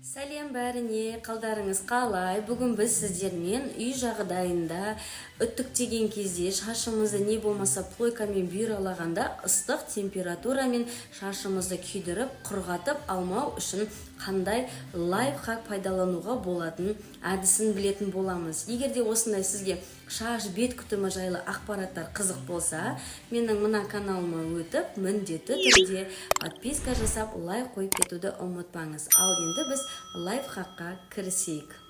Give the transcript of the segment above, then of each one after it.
Сәлем бәріне, қалдарыңыз қалай? Бүгін біз сіздермен үй жағдайында үттіктеген кезде шашымызды не болмаса плойкамен бүйралағанда ыстық температурамен шашымызды күйдіріп, құрғатып алмау үшін қандай лайфхак пайдалануға болатын әдісін білетін боламыз. Егер де осындай сізге шаш бет күтімі жайлы ақпараттар қызық болса, менің мына каналыма өтіп, міндетті түрде подписка жасап, лайк қойып кетуді ұмытпаңыз. Ал енді біз лайфхакқа кірісейік.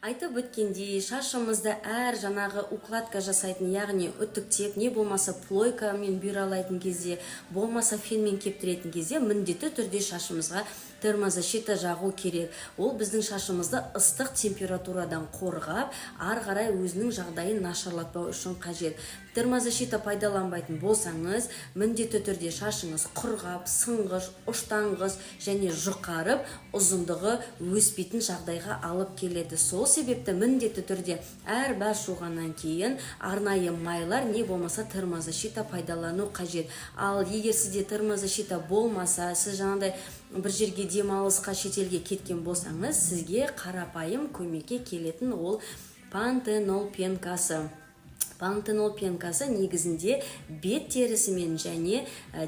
Айтып өткендей, шашымызды әр жаңағы укладка жасайтын, яғни үттіктеп, не болмаса плойкамен бүйралайтын кезде, болмаса фенмен кептіретін кезде міндетті түрде шашымызға термозащита жағу керек. Ол біздің шашымызды ыстық температурадан қорғап, ары қарай өзінің жағдайын нашарлатпау үшін қажет. Термозащита пайдаланбайтын болсаңыз, міндетті түрде шашыңыз құрғап, сынғыш, ұштаңғыш және жұқарып, ұзындығы өспейтін жағдайға алып келеді. Сол себепті міндетті түрде әр бас жуғаннан кейін арнайы майлар не болмаса термозащита пайдалану қажет. Ал егер сізде термозащита болмаса, сіз жаңағыдай бір жерге демалысқа шетелге кеткен болсаңыз, сізге қарапайым көмекке келетін ол пантенол пенкасы. Пантенол пенкасы негізінде бет терісімен және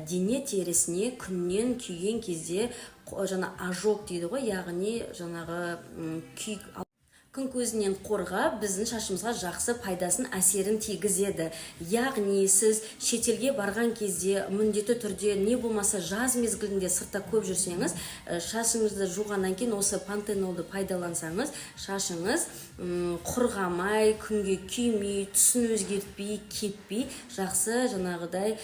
дене терісіне күннен күйген кезде жаңа ожог дейді ғой, яғни жаңағы күн көзінен қорғап, біздің шашымызға жақсы пайдасын әсерін тигізеді. Яғни сіз шетелге барған кезде міндетті түрде не болмаса жаз мезгілінде сыртта көп жүрсеңіз, шашыңызды жуғаннан кейін осы пантенолды пайдалансаңыз, шашыңыз құрғамай, күнге күймей, түсін өзгертпей, кеппей, жақсы жаңағыдай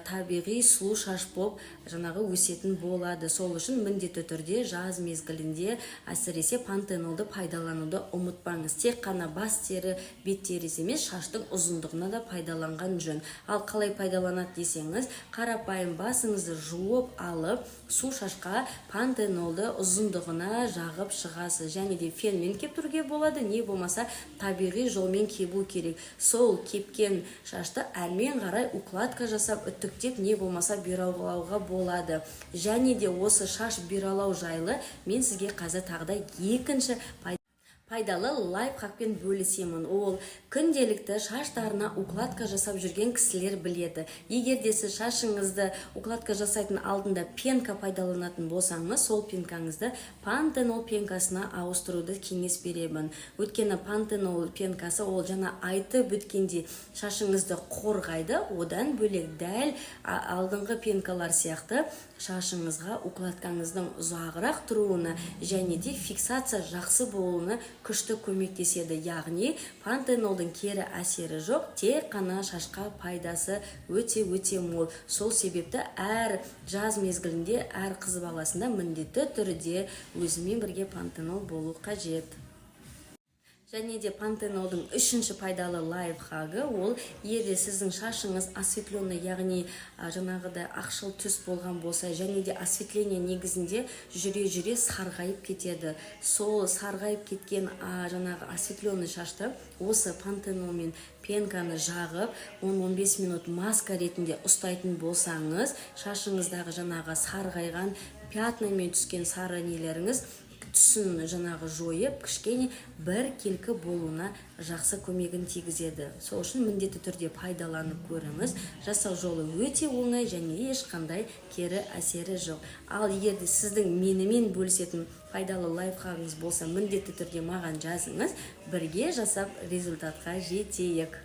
табиғи сұлу шаш болып жаңағы өсетін болады. Сол үшін міндетті түрде жаз мезгілінде әсіресе пантенолды пайдалануды ұмытпаңыз. Тек қана бас тері, бет терісі емес, шаштың ұзындығына да пайдаланған жөн. Ал қалай пайдаланады десеңіз, қарапайым басыңызды жуып алып, су шашқа пантенолды ұзындығына жағып шығасыз. Және де фенмен кептіруге болады, не болмаса табиғи жолмен кебу керек. Сол кепкен шашты әрмен қарай укладка жасап, үттіктеп, не болмаса бүйралауға болады. Және де осы шаш бүйралау жайлы мен сізге қазір тағыда екінші пайдалы лайфхакпен бөлісемін. Ол күнделікті шаштарына укладка жасап жүрген кісілер біледі. Егер де сіз шашыңызды укладка жасайтын алдында пенка пайдаланатын болсаңыз, сол пенкаңызды пантенол пенкасына ауыстыруды кеңес беремін. Өйткені пантенол пенкасы ол жаңа айтып өткенде шашыңызды қорғайды, одан бөлек дәл алдыңғы пенкалар сияқты шашыңызға укладкаңыздың ұзағырақ тұруына және де фиксация жақсы болуына күшті көмектеседі. Яғни пантенолдың кері әсері жоқ, тек қана шашқа пайдасы өте мол. Сол себепті әр жаз мезгілінде әр қыз баласында міндетті түрде өзімен бірге пантенол болу қажет. Және де пантенолдың үшінші пайдалы лайфхагы ол егер сіздің шашыңыз осветленный, яғни жаңағыдай ақшыл түс болған болса, және де осветление негізінде жүре сарғайып кетеді. Сол сарғайып кеткен жаңағы осветленный шашты осы пантенолмен пенканы жағып, 10-15 минут маска ретінде ұстайтын болсаңыз, шашыңыздағы жаңағы сарғайған пятнамен түскен сары нелеріңіз түсін жаңағы жойып, кішкене бір келкі болуына жақсы көмегін тигізеді. Сол үшін міндетті түрде пайдаланып көріңіз. Жасау жолы өте оңай және ешқандай кері әсері жоқ. Ал егер де сіздің менімен бөлісетін пайдалы лайфхагыңыз болса, міндетті түрде маған жазыңыз. Бірге жасап результатқа жетейік.